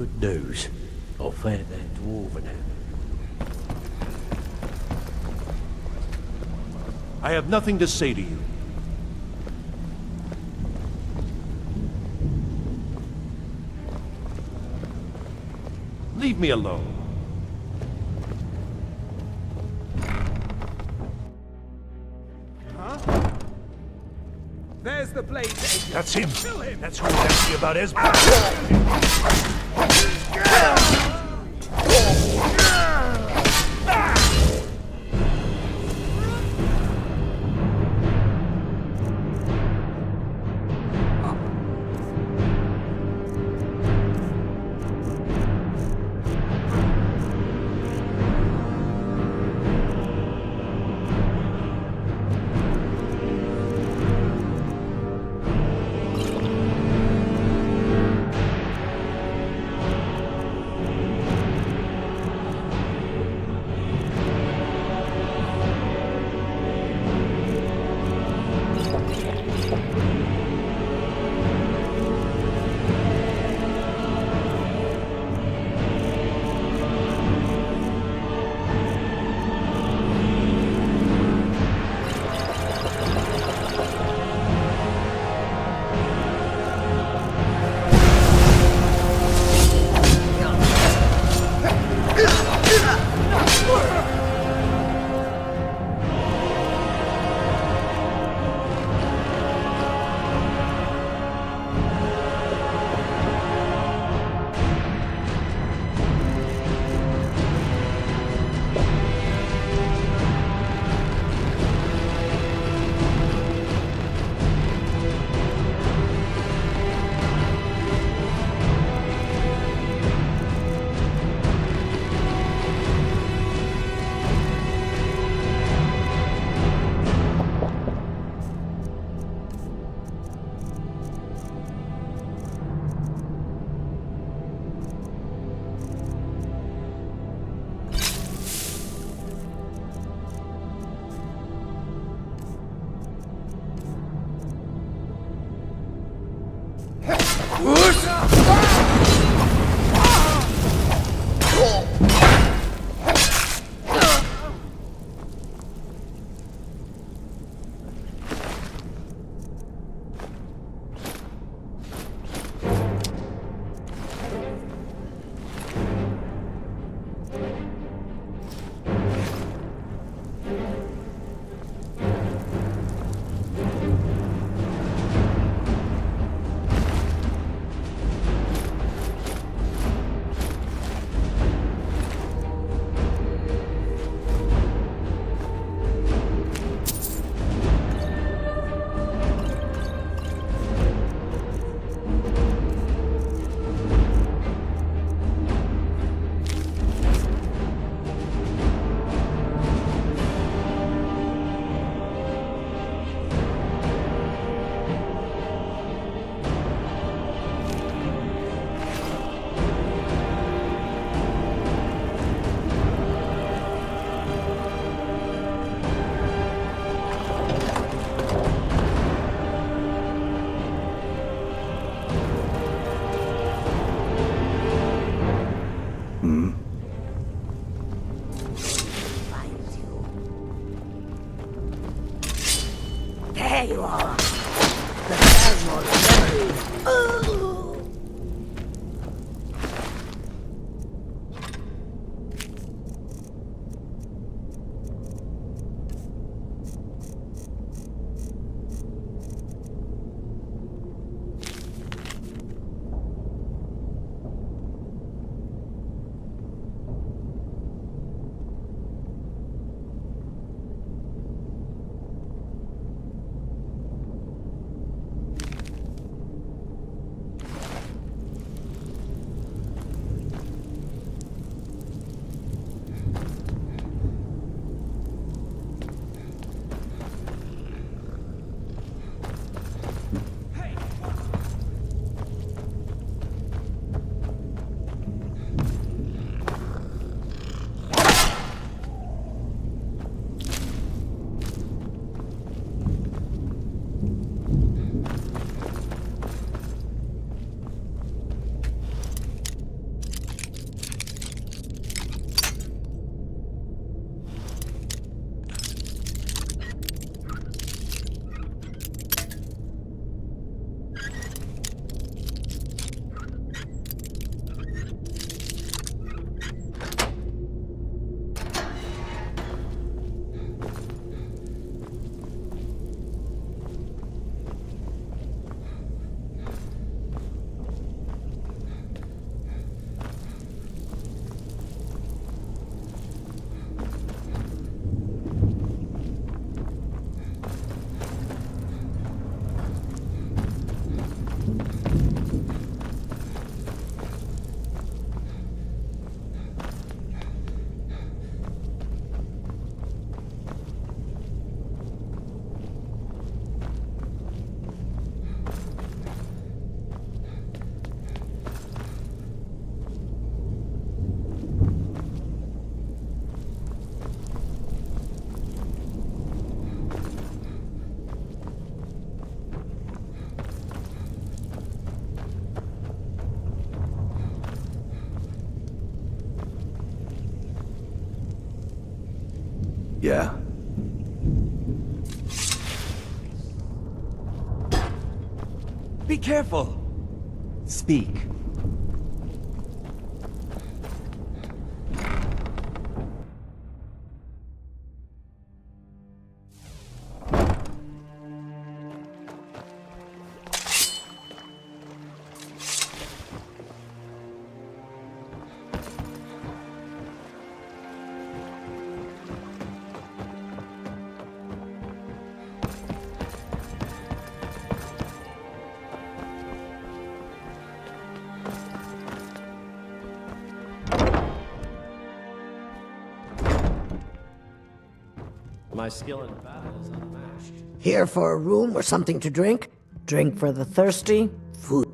Good news. I found that dwarven hammer. I have nothing to say to you. Leave me alone. Huh? There's the blade. That's him. Kill him. That's who was asking about Esbon. Yeah. Be careful! Speak. My skill in battle is unmatched. Here for a room or something to drink? Drink for the thirsty, food.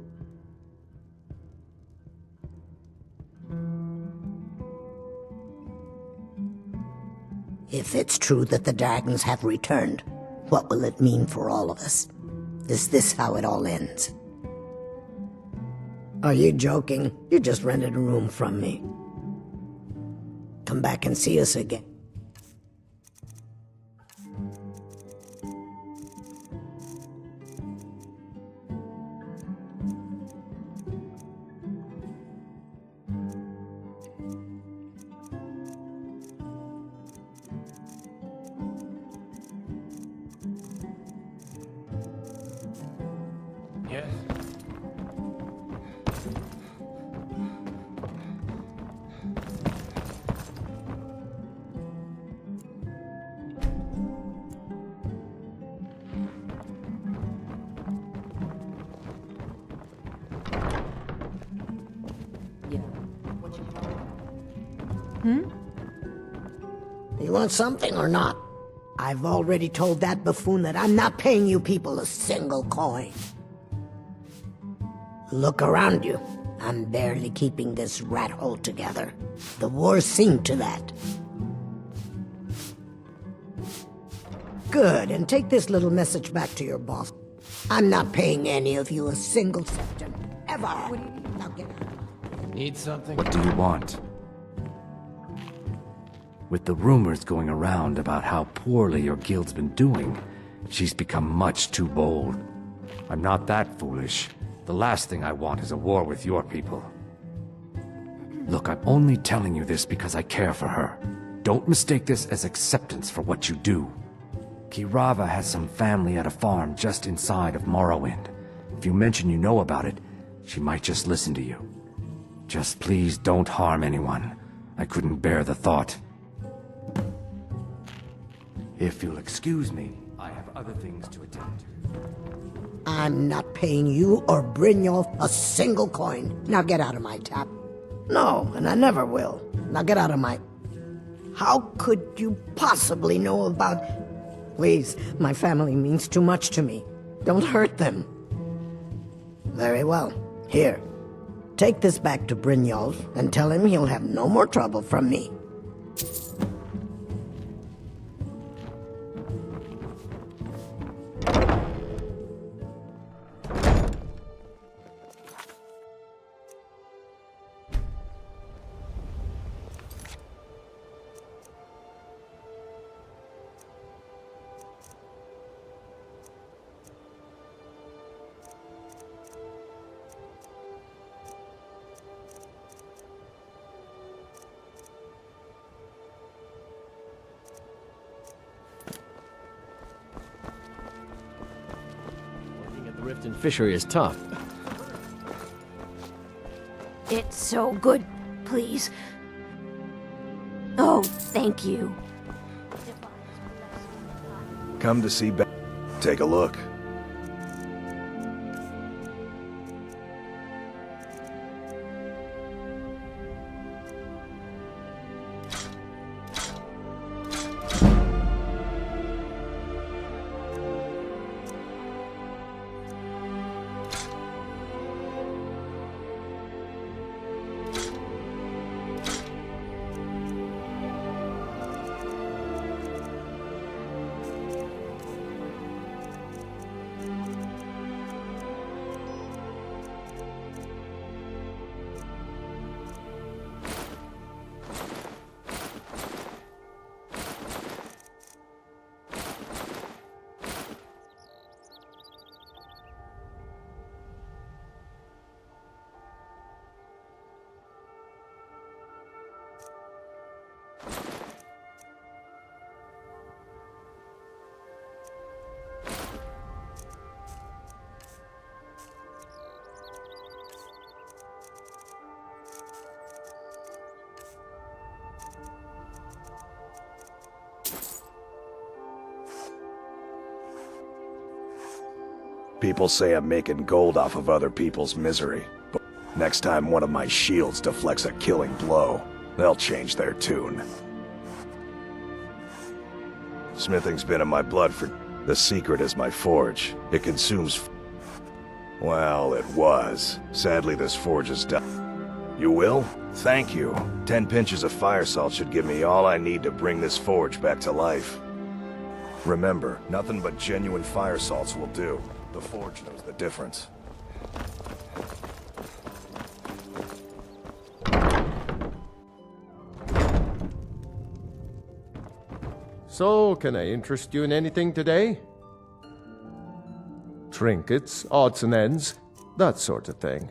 If it's true that the dragons have returned, what will it mean for all of us? Is this how it all ends? Are you joking? You just rented a room from me. Come back and see us again. Yes. You want something or not? I've already told that buffoon that I'm not paying you people a single coin. Look around you. I'm barely keeping this rat hole together. The war's seen to that. Good, and take this little message back to your boss. I'm not paying any of you a single septim. Ever. Now get out. Need something? What do you want? With the rumors going around about how poorly your guild's been doing, she's become much too bold. I'm not that foolish. The last thing I want is a war with your people. Look, I'm only telling you this because I care for her. Don't mistake this as acceptance for what you do. Kirava has some family at a farm just inside of Morrowind. If you mention you know about it, she might just listen to you. Just please don't harm anyone. I couldn't bear the thought. If you'll excuse me, I have other things to attend to. I'm not paying you or Brynjolf a single coin. Now get out of my tap. No, and I never will. Now get out of my... How could you possibly know about... Please, my family means too much to me. Don't hurt them. Very well. Here. Take this back to Brynjolf and tell him he'll have no more trouble from me. Working at the Rift and Fishery is tough. It's so good, please. Oh, thank you. Come to see Take a look. People say I'm making gold off of other people's misery. But next time one of my shields deflects a killing blow, they'll change their tune. Smithing's been in my blood for... The secret is my forge. It consumes... Well, it was. Sadly, this forge is done. You will? Thank you. 10 pinches of fire salt should give me all I need to bring this forge back to life. Remember, nothing but genuine fire salts will do. The forge knows the difference. So, can I interest you in anything today? Trinkets, odds and ends, that sort of thing.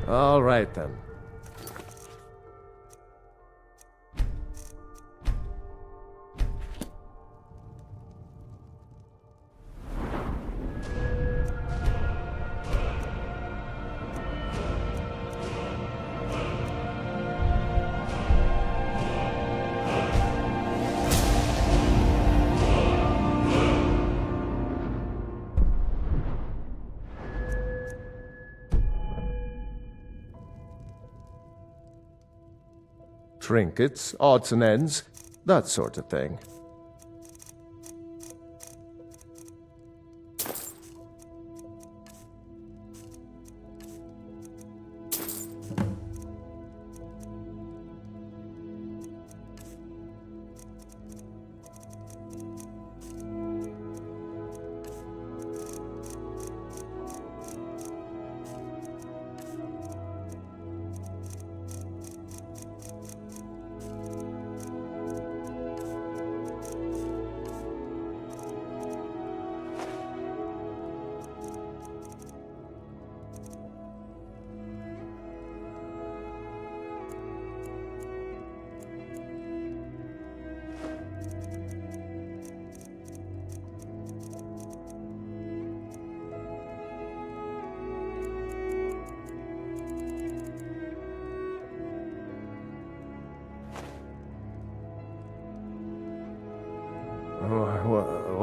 All right, then. Trinkets, odds and ends, that sort of thing.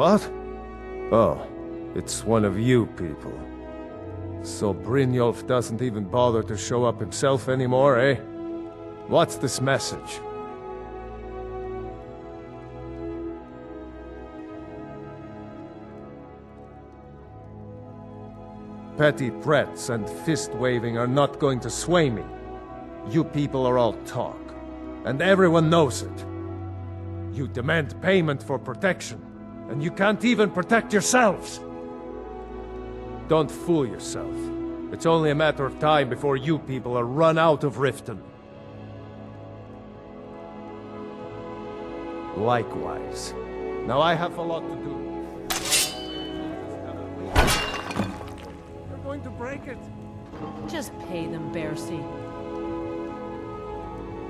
What? Oh, it's one of you people. So Brynjolf doesn't even bother to show up himself anymore, eh? What's this message? Petty threats and fist-waving are not going to sway me. You people are all talk, and everyone knows it. You demand payment for protection, and you can't even protect yourselves. Don't fool yourself. It's only a matter of time before you people are run out of Riften. Likewise. Now I have a lot to do. You're going to break it. Just pay them, Bercy.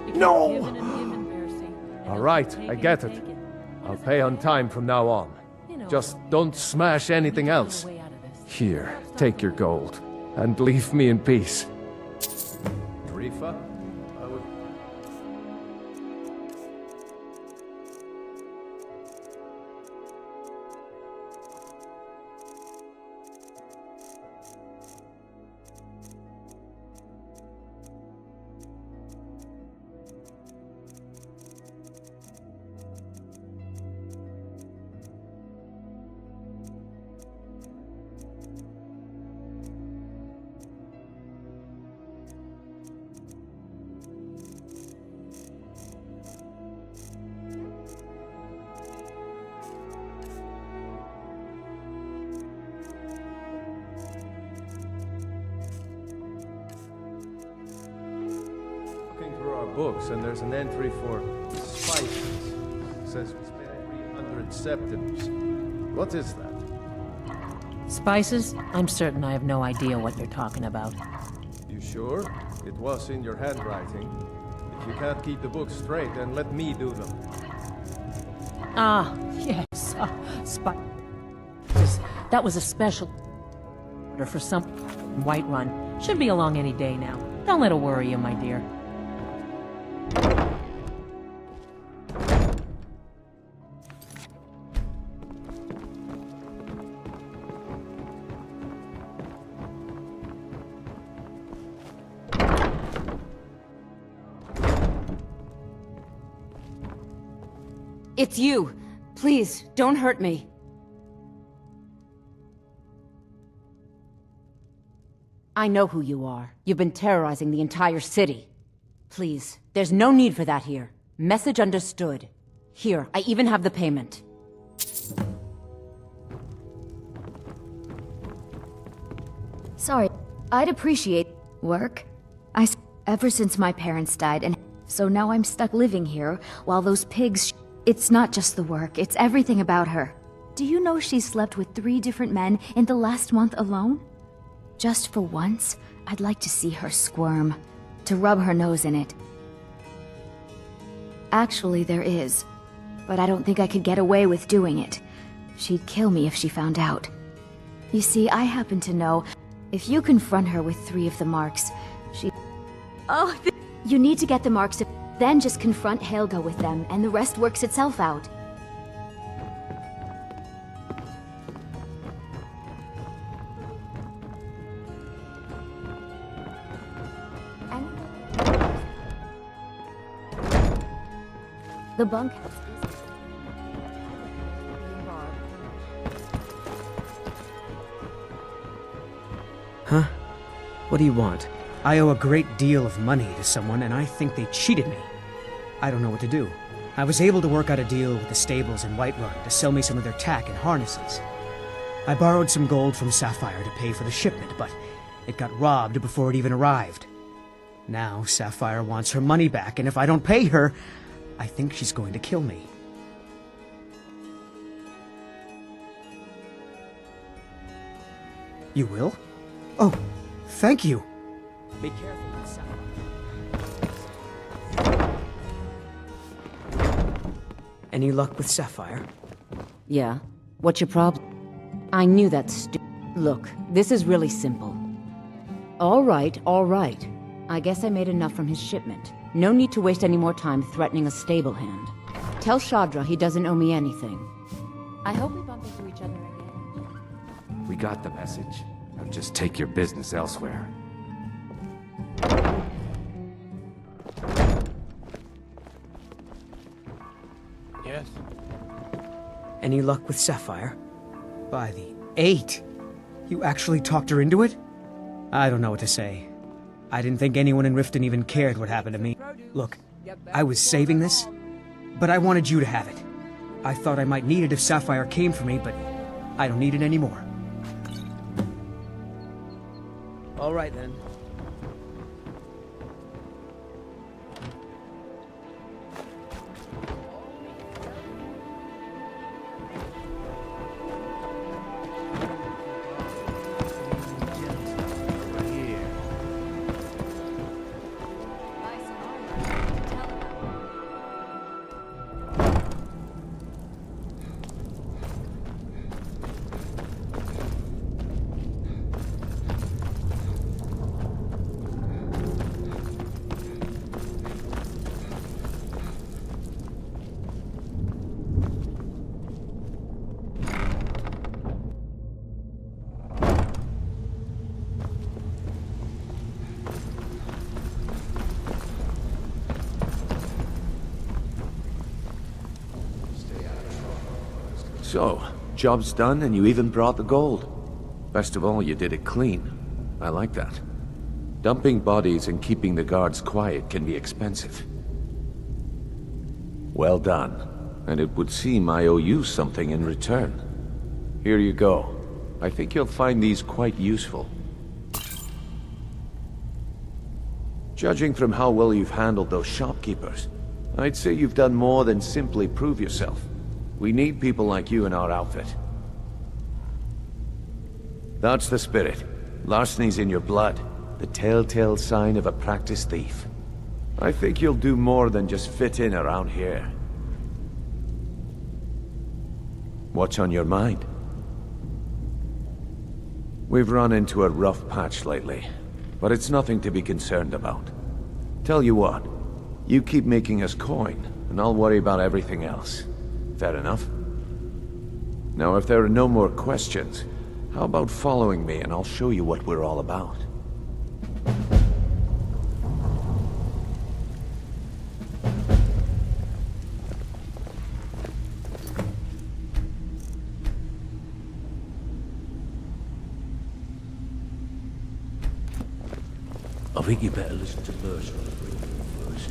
You keep No! giving and giving, Bercy, and All they'll right, keep I taking get and it. taking. I'll pay on time from now on. You know, Just don't smash anything we can else. find a way out of this. Here, take your gold. And leave me in peace. Rifa? I would... Looking through our books, and there's an entry for spices. It says we spent 300 septims. What is that? Spices? I'm certain I have no idea what you're talking about. You sure? It was in your handwriting. If you can't keep the books straight, then let me do them. Ah, yes. Spices. That was a special order for some White Run. Should be along any day now. Don't let it worry you, my dear. It's you. Please, don't hurt me. I know who you are. You've been terrorizing the entire city. Please, there's no need for that here. Message understood. Here, I even have the payment. Sorry, I'd appreciate work. Ever since my parents died, and so now I'm stuck living here while those pigs. It's not just the work, it's everything about her. Do you know she slept with 3 different men in the last month alone? Just for once, I'd like to see her squirm, to rub her nose in it. Actually, there is, but I don't think I could get away with doing it. She'd kill me if she found out. You see, I happen to know if you confront her with 3 of the marks, she... Oh, you need to get the marks, then just confront Helga with them, and the rest works itself out. The bunkhouse is... Huh? What do you want? I owe a great deal of money to someone, and I think they cheated me. I don't know what to do. I was able to work out a deal with the stables in Whiterun to sell me some of their tack and harnesses. I borrowed some gold from Sapphire to pay for the shipment, but it got robbed before it even arrived. Now Sapphire wants her money back, and if I don't pay her, I think she's going to kill me. You will? Oh, thank you. Be careful with Sapphire. Any luck with Sapphire? Yeah? What's your problem? I knew that Look, this is really simple. All right. I guess I made enough from his shipment. No need to waste any more time threatening a stable hand. Tell Shadra he doesn't owe me anything. I hope we bump into each other again. We got the message. Now just take your business elsewhere. Yes? Any luck with Sapphire? By the 8! You actually talked her into it? I don't know what to say. I didn't think anyone in Riften even cared what happened to me. Look, I was saving this, but I wanted you to have it. I thought I might need it if Sapphire came for me, but I don't need it anymore. All right, then. So, job's done and you even brought the gold. Best of all, you did it clean. I like that. Dumping bodies and keeping the guards quiet can be expensive. Well done. And it would seem I owe you something in return. Here you go. I think you'll find these quite useful. Judging from how well you've handled those shopkeepers, I'd say you've done more than simply prove yourself. We need people like you in our outfit. That's the spirit. Larceny's in your blood. The telltale sign of a practiced thief. I think you'll do more than just fit in around here. What's on your mind? We've run into a rough patch lately, but it's nothing to be concerned about. Tell you what, you keep making us coin, and I'll worry about everything else. Fair enough? Now, if there are no more questions, how about following me and I'll show you what we're all about? I think you better listen to Mercer first.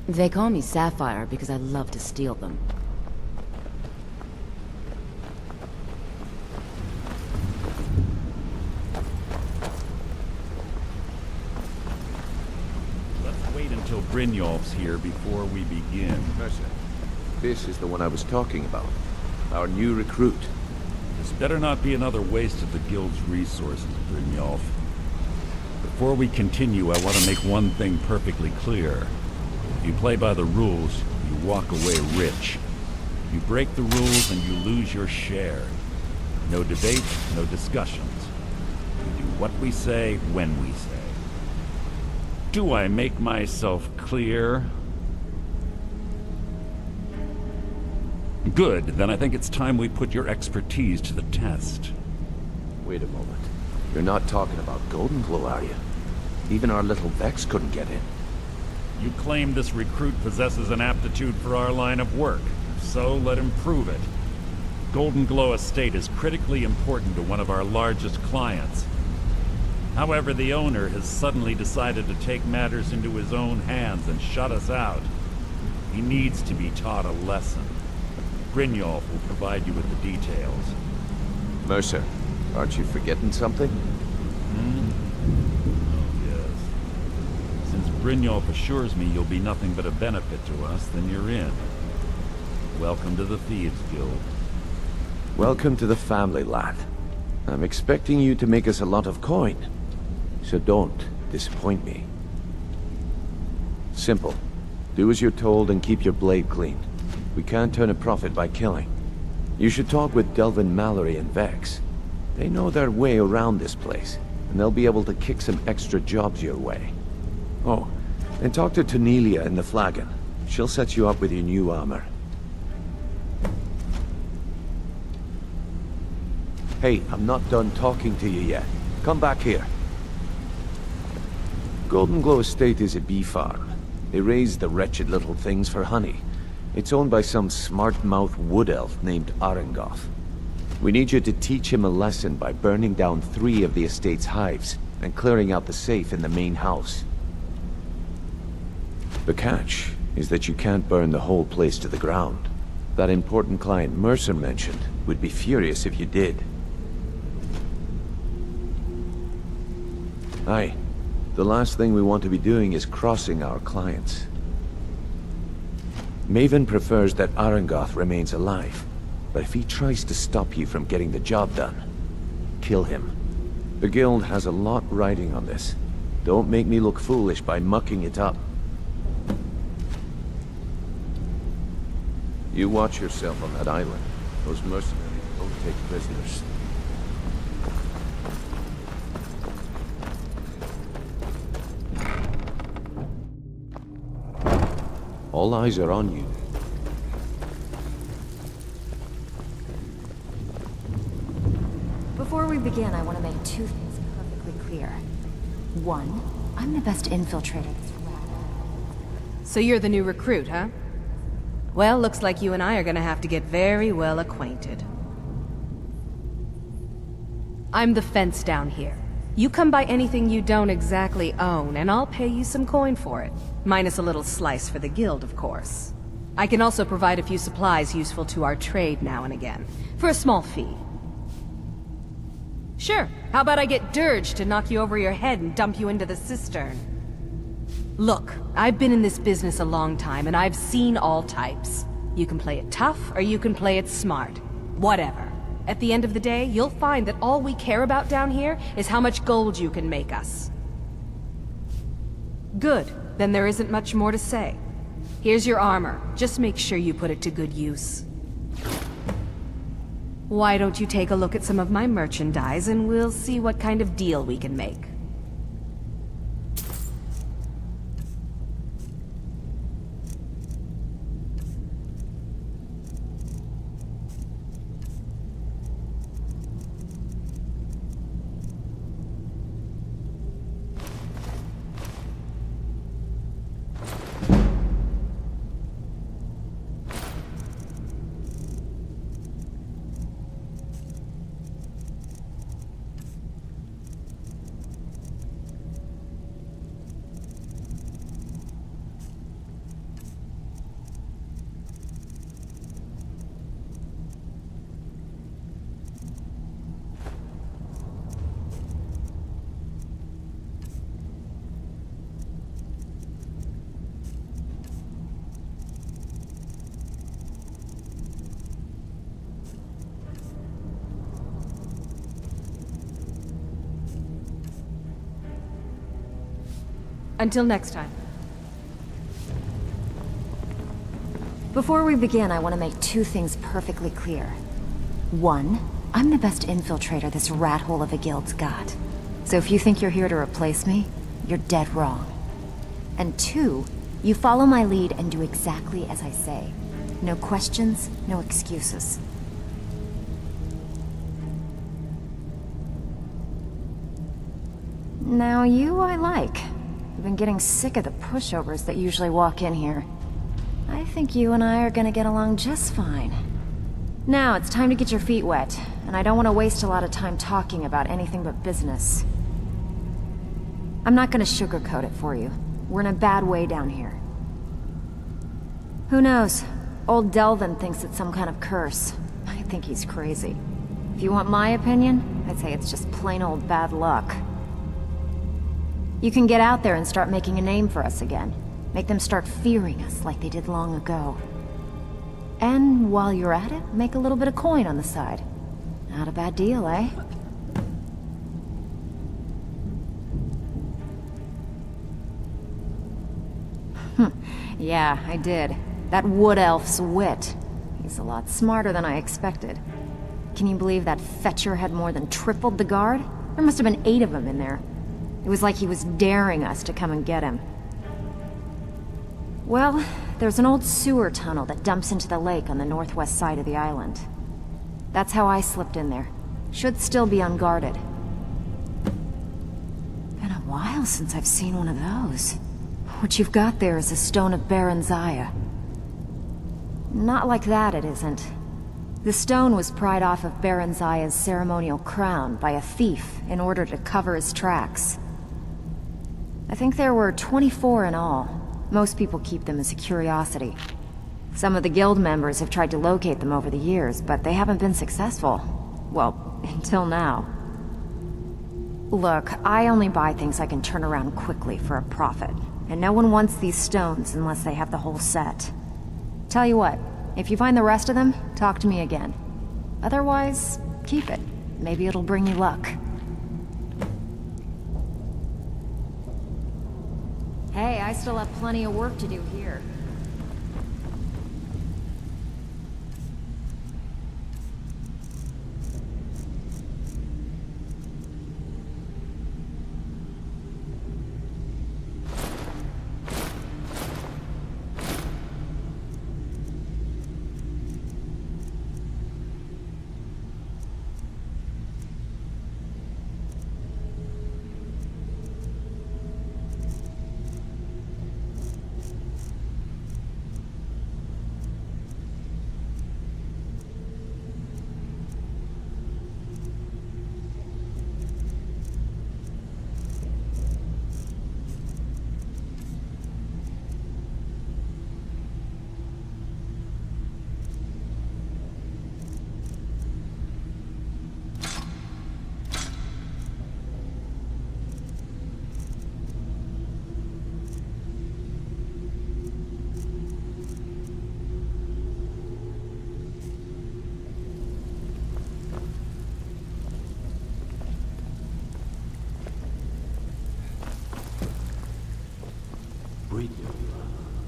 They call me Sapphire because I love to steal them. Let's wait until Brynjolf's here before we begin. Mercer, this is the one I was talking about. Our new recruit. This better not be another waste of the Guild's resources, Brynjolf. Before we continue, I want to make one thing perfectly clear. If you play by the rules, you walk away rich. You break the rules and you lose your share. No debate, no discussions. We do what we say, when we say. Do I make myself clear? Good, then I think it's time we put your expertise to the test. Wait a moment. You're not talking about Golden Glow, are you? Even our little Vex couldn't get in. You claim this recruit possesses an aptitude for our line of work, so let him prove it. Golden Glow Estate is critically important to one of our largest clients. However, the owner has suddenly decided to take matters into his own hands and shut us out. He needs to be taught a lesson. Brynjolf will provide you with the details. Mercer, aren't you forgetting something? Since Brynjolf assures me you'll be nothing but a benefit to us, then you're in. Welcome to the Thieves Guild. Welcome to the family, lad. I'm expecting you to make us a lot of coin, so don't disappoint me. Simple. Do as you're told and keep your blade clean. We can't turn a profit by killing. You should talk with Delvin Mallory and Vex. They know their way around this place, and they'll be able to kick some extra jobs your way. Oh, and talk to Tonelia in the Flagon. She'll set you up with your new armor. Hey, I'm not done talking to you yet. Come back here. Golden Glow Estate is a bee farm. They raise the wretched little things for honey. It's owned by some smart-mouthed wood elf named Arengoth. We need you to teach him a lesson by burning down 3 of the estate's hives and clearing out the safe in the main house. The catch is that you can't burn the whole place to the ground. That important client Mercer mentioned would be furious if you did. Aye. The last thing we want to be doing is crossing our clients. Maven prefers that Arengoth remains alive, but if he tries to stop you from getting the job done, kill him. The Guild has a lot riding on this. Don't make me look foolish by mucking it up. You watch yourself on that island. Those mercenaries don't take prisoners. All eyes are on you. Before we begin, I want to make two things perfectly clear. One, I'm the best infiltrator. So you're the new recruit, huh? Well, looks like you and I are gonna have to get very well acquainted. I'm the fence down here. You come by anything you don't exactly own, and I'll pay you some coin for it. Minus a little slice for the guild, of course. I can also provide a few supplies useful to our trade now and again, for a small fee. Sure, how about I get Dirge to knock you over your head and dump you into the cistern? Look, I've been in this business a long time, and I've seen all types. You can play it tough, or you can play it smart. Whatever. At the end of the day, you'll find that all we care about down here is how much gold you can make us. Good. Then there isn't much more to say. Here's your armor. Just make sure you put it to good use. Why don't you take a look at some of my merchandise, and we'll see what kind of deal we can make. Until next time. Before we begin, I want to make two things perfectly clear. One, I'm the best infiltrator this rat hole of a guild's got. So if you think you're here to replace me, you're dead wrong. And two, you follow my lead and do exactly as I say. No questions, no excuses. Now you I like. I've been getting sick of the pushovers that usually walk in here. I think you and I are gonna get along just fine. Now it's time to get your feet wet, and I don't want to waste a lot of time talking about anything but business. I'm not gonna sugarcoat it for you. We're in a bad way down here. Who knows? Old Delvin thinks it's some kind of curse. I think he's crazy. If you want my opinion, I'd say it's just plain old bad luck. You can get out there and start making a name for us again. Make them start fearing us like they did long ago. And while you're at it, make a little bit of coin on the side. Not a bad deal, eh? Yeah, I did. That wood elf's wit. He's a lot smarter than I expected. Can you believe that fetcher had more than tripled the guard? There must have been 8 of them in there. It was like he was daring us to come and get him. Well, there's an old sewer tunnel that dumps into the lake on the northwest side of the island. That's how I slipped in there. Should still be unguarded. Been a while since I've seen one of those. What you've got there is a stone of Baron Zaya. Not like that, it isn't. The stone was pried off of Baron Zaya's ceremonial crown by a thief in order to cover his tracks. I think there were 24 in all. Most people keep them as a curiosity. Some of the guild members have tried to locate them over the years, but they haven't been successful. Well, until now. Look, I only buy things I can turn around quickly for a profit, and no one wants these stones unless they have the whole set. Tell you what, if you find the rest of them, talk to me again. Otherwise, keep it. Maybe it'll bring you luck. Hey, I still have plenty of work to do here.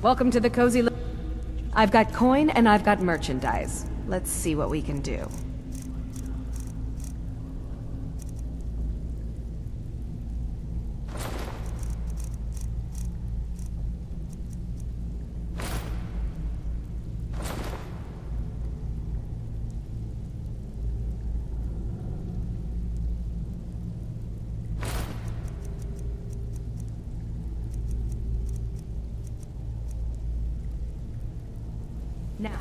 Welcome to the cozy. I've got coin and I've got merchandise. Let's see what we can do. Now.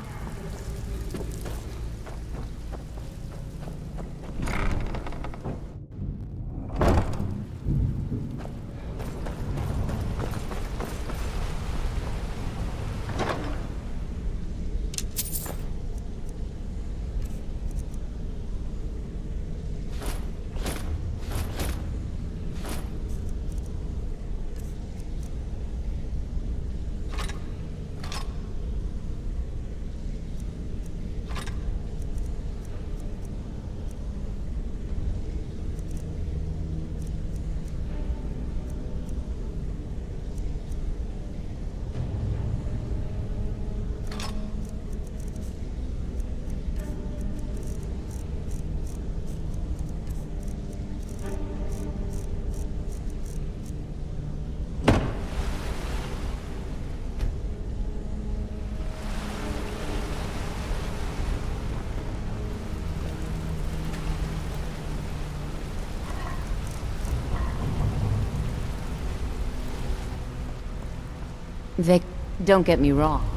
Vic, don't get me wrong.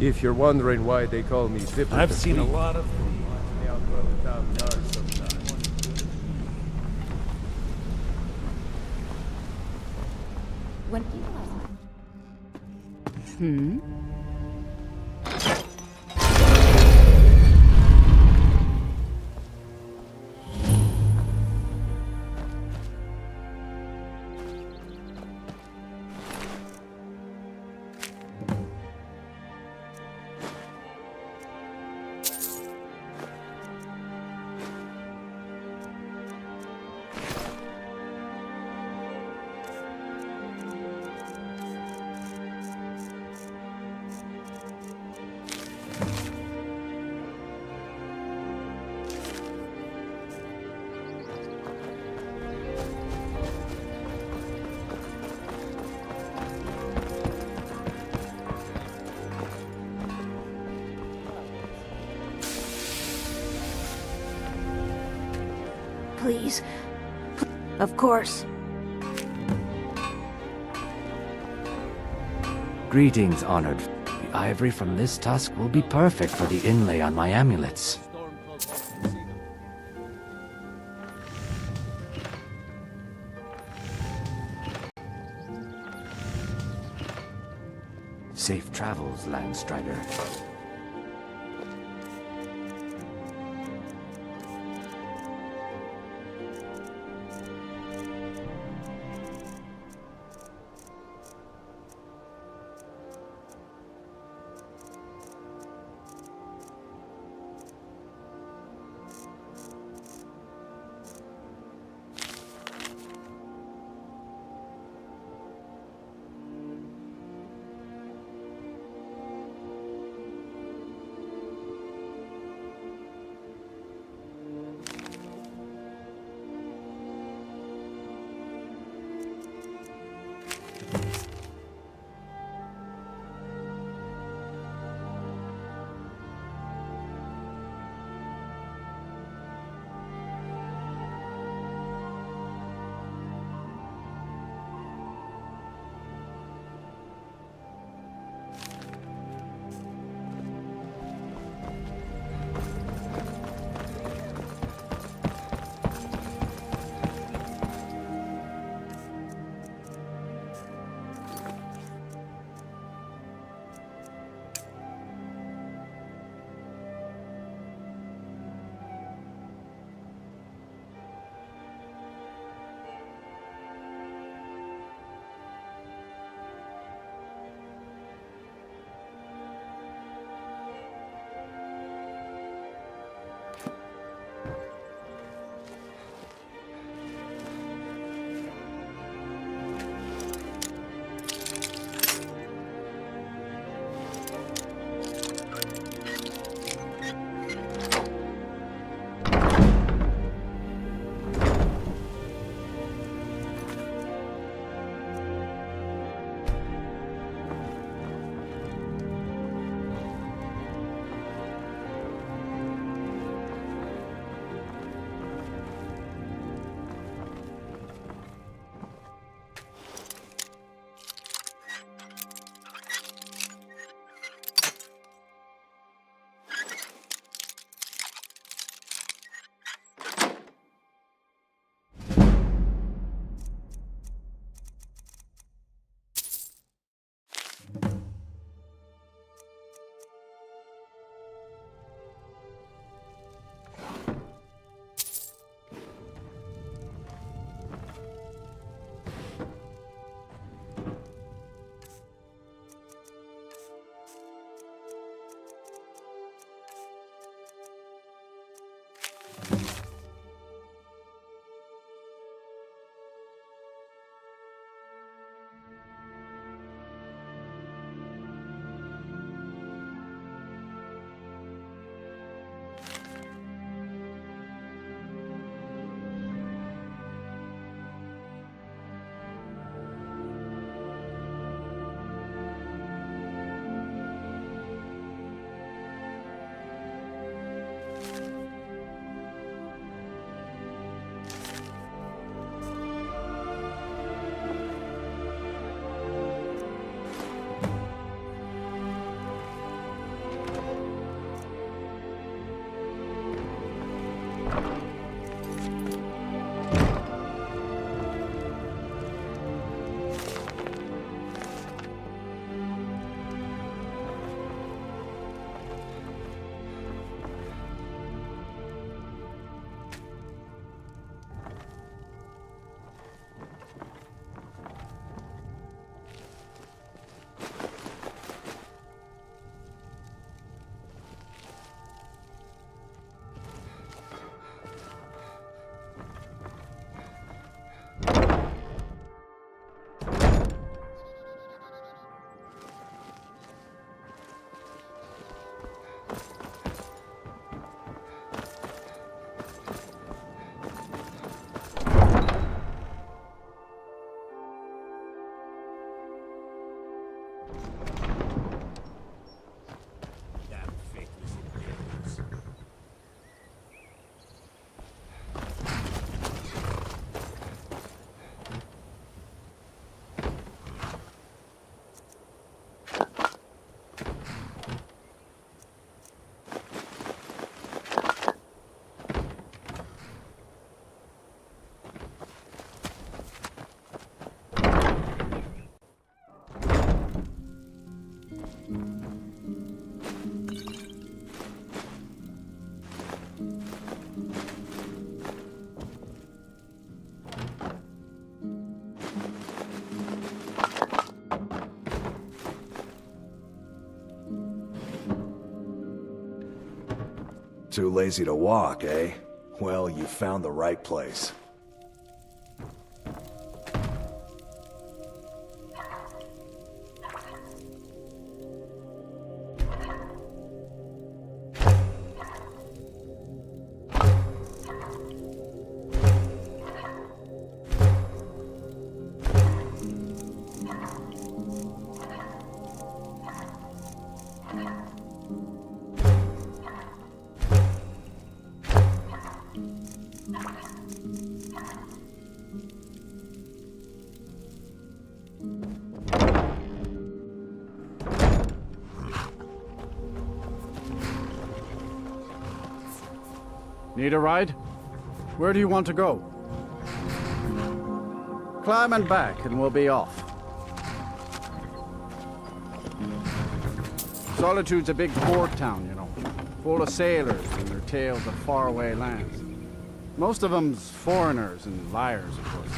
If you're wondering why they call me Dipper, I've seen a lot of When people ask... Please. Of course. Greetings, honored. The ivory from this tusk will be perfect for the inlay on my amulets. Safe travels, Landstrider. Too lazy to walk, eh? Well, you found the right place. Need a ride? Where do you want to go? Climb and back and we'll be off. Solitude's a big port town, you know, full of sailors and their tales of faraway lands. Most of them's foreigners and liars, of course.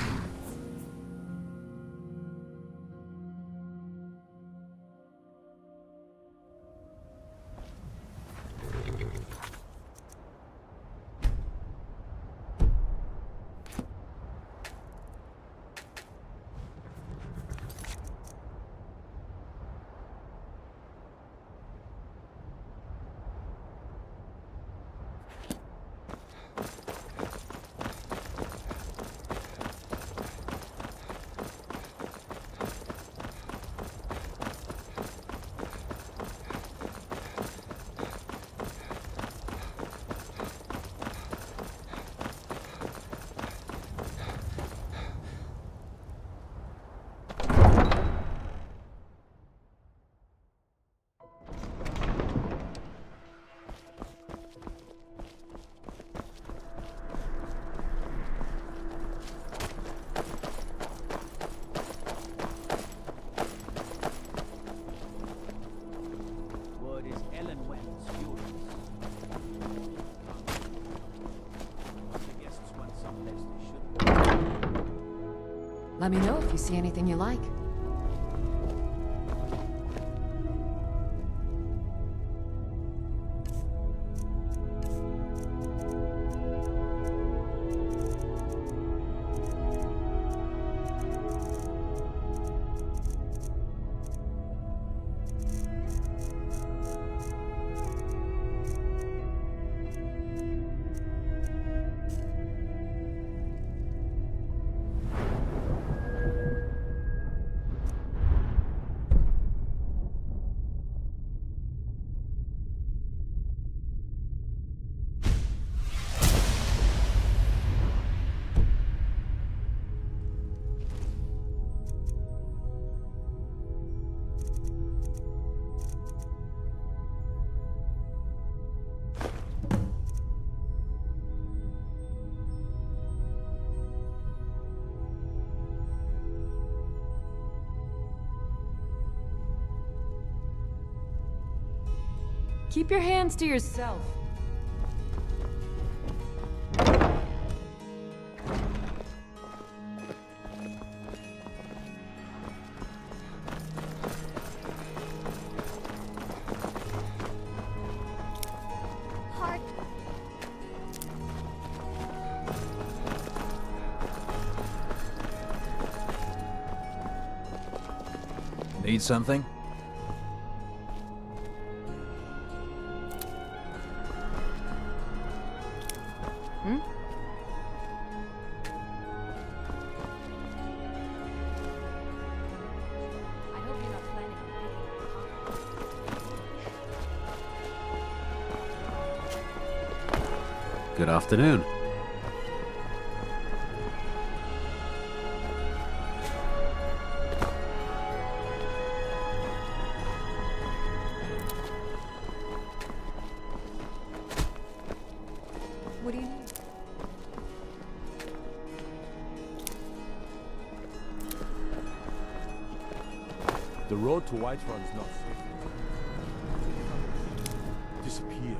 Let me know if you see anything you like. Keep your hands to yourself. Need something? I hope you're not planning on Good afternoon. What do you need? The road to Whiterun is not safe. Disappear.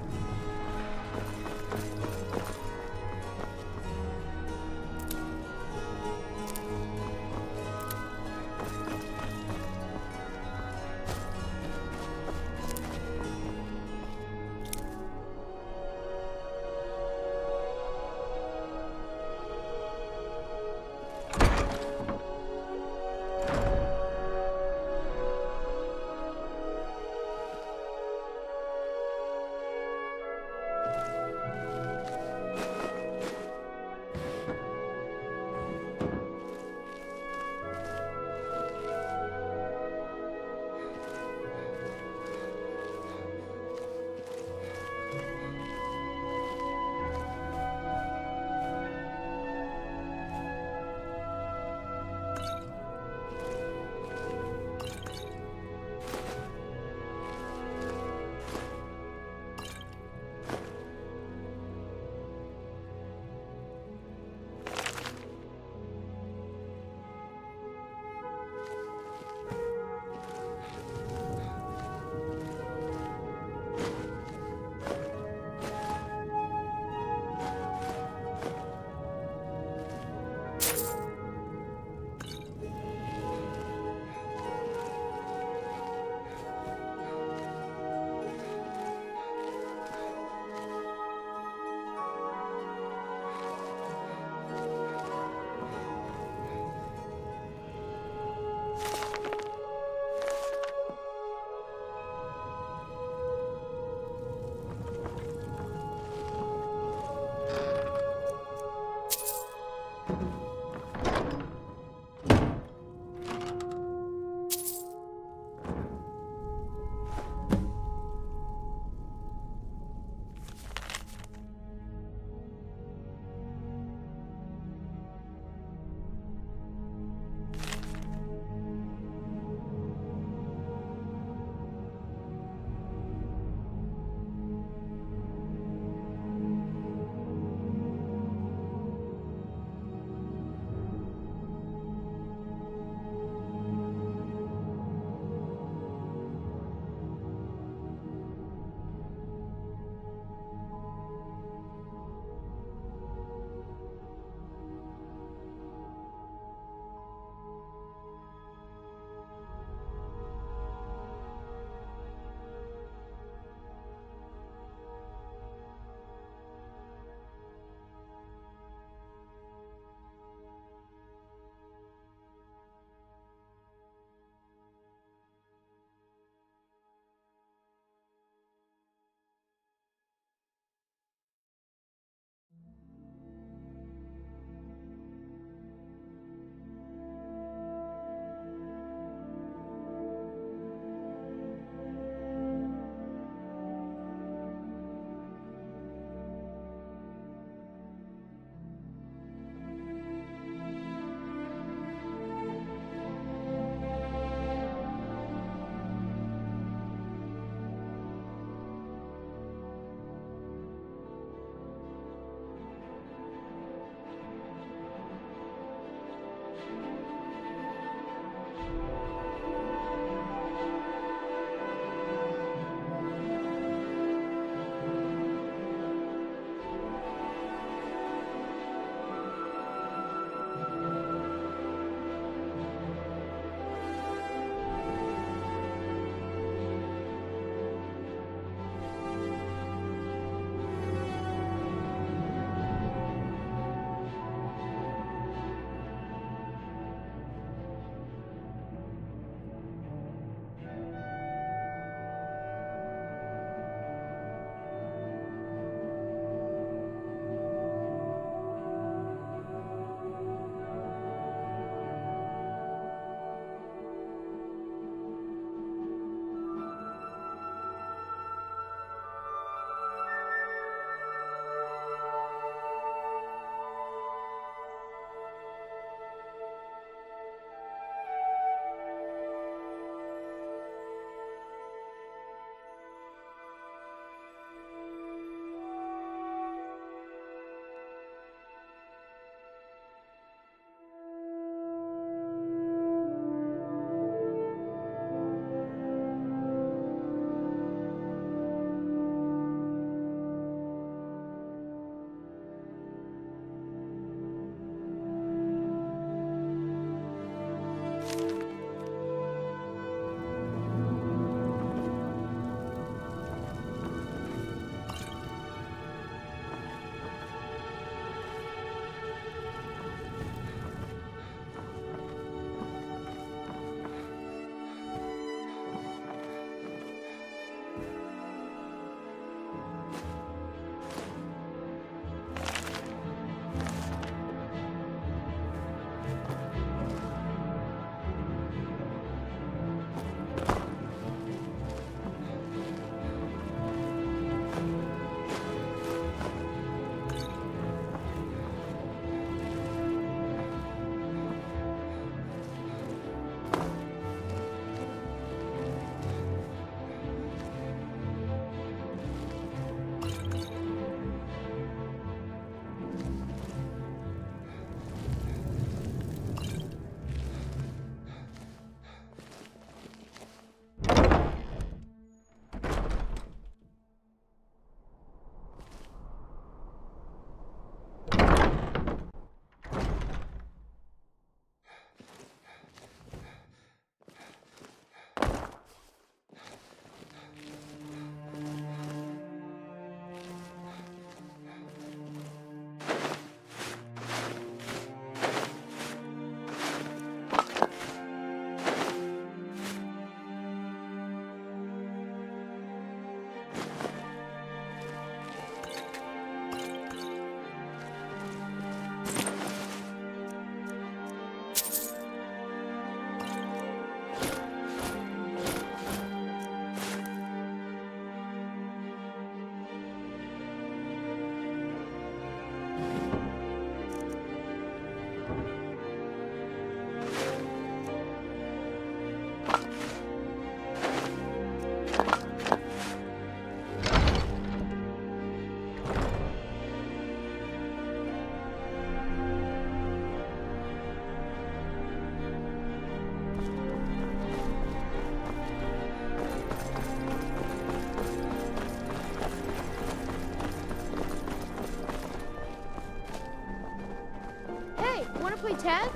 Ted?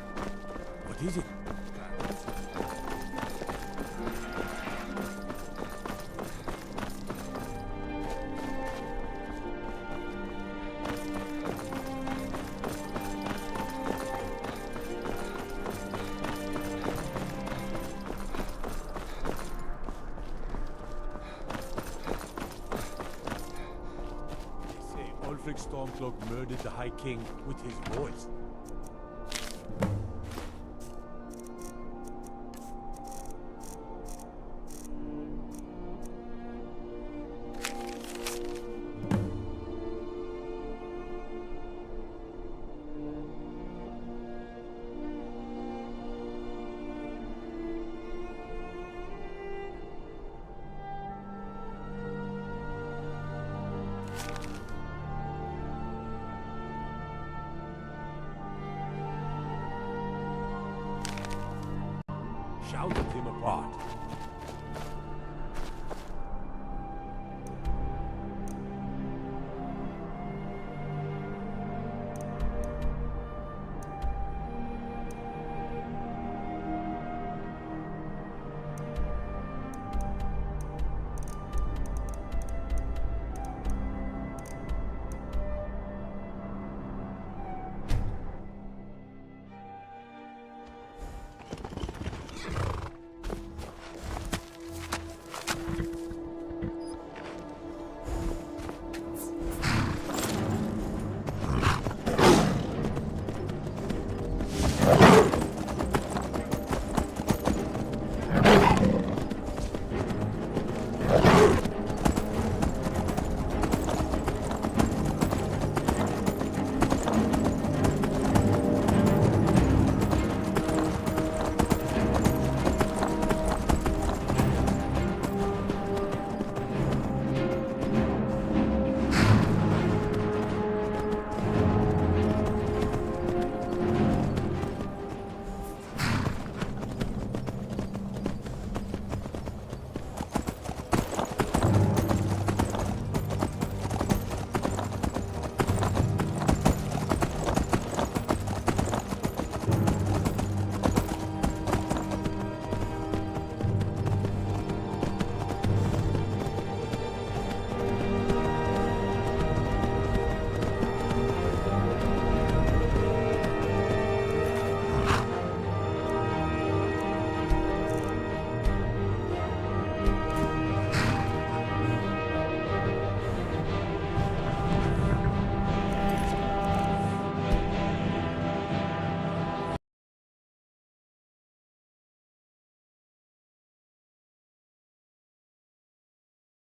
What is it? They say Ulfric Stormcloak murdered the High King with his voice. Shouted him apart.